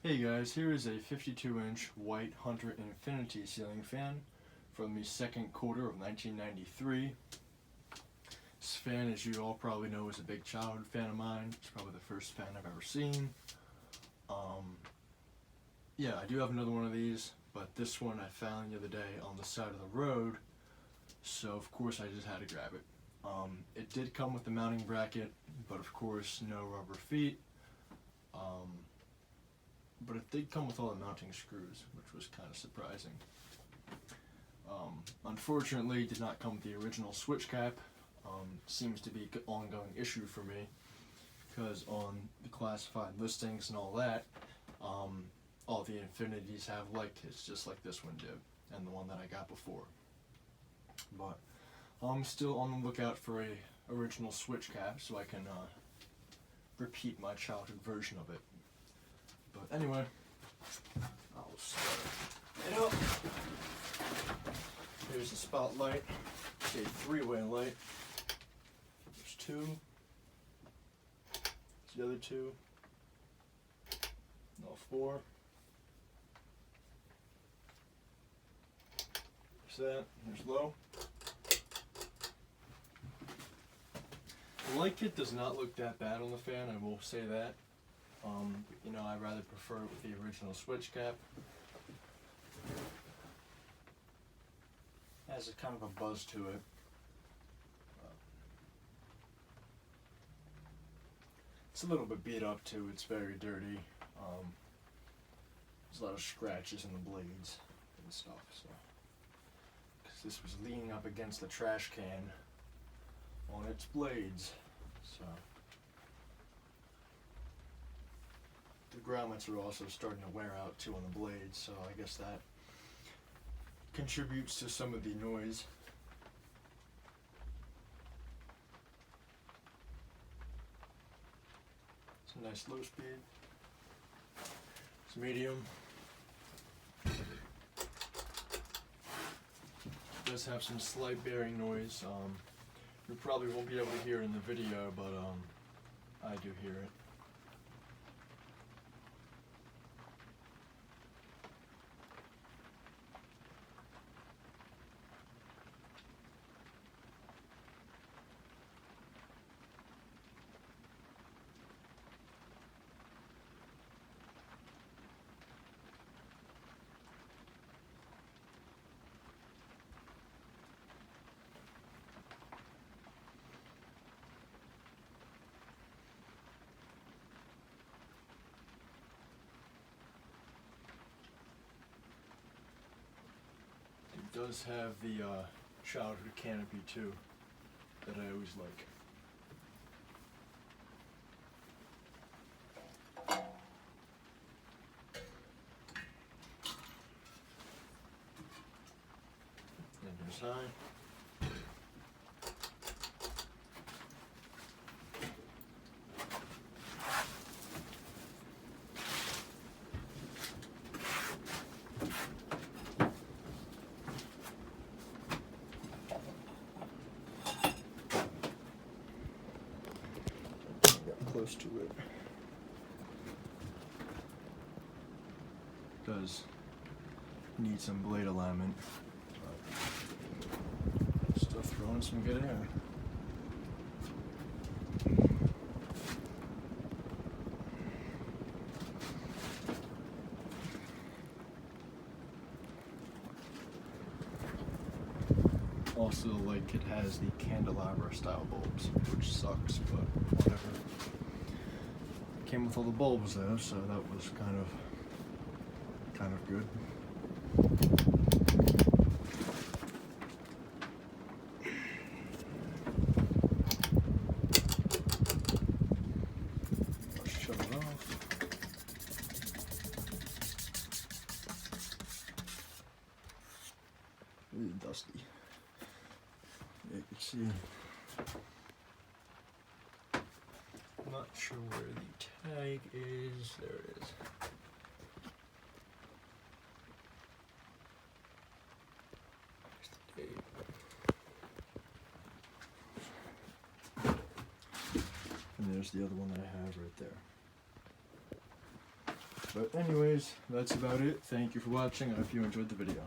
Hey guys, here is a 52-inch white Hunter Infiniti ceiling fan from the second quarter of 1993. This fan, as you all probably know, is a big childhood fan of mine. It's probably the first fan I've ever seen. Yeah, I do have another one of these, but this one I found the other day on the side of the road, so of course I just had to grab it. It did come with the mounting bracket, but of course no rubber feet. But it did come with all the mounting screws, which was kind of surprising. Unfortunately, it did not come with the original switch cap. Seems to be an ongoing issue for me, because on the classified listings and all that, all the Infinitis have light kits just like this one did, and the one that I got before. But I'm still on the lookout for a original switch cap so I can repeat my childhood version of it. But anyway, I'll start it up. Here's the spotlight. It's a three-way light. There's two. There's the other two. All four. There's that. There's low. The light kit does not look that bad on the fan, I will say that. I rather prefer it with the original switch cap. Has a kind of a buzz to it. It's a little bit beat up too. It's very dirty. There's a lot of scratches in the blades and stuff. So, because this was leaning up against the trash can on its blades, so. The grommets are also starting to wear out too on the blades, so I guess that contributes to some of the noise. It's a nice low speed. It's medium. It does have some slight bearing noise. You probably won't be able to hear it in the video, but I do hear it. It does have the childhood canopy too, that I always like. And there's high. Close to it. Does need some blade alignment, but still throwing some good air. Also, the light kit has the candelabra style bulbs, which sucks, but whatever. Came with all the bulbs though, so that was kind of good. Let's shut it off. Really dusty. Yeah, you can see. I'm not sure where the tag is. There it is. And there's the other one that I have right there. But anyways, that's about it. Thank you for watching. I hope you enjoyed the video.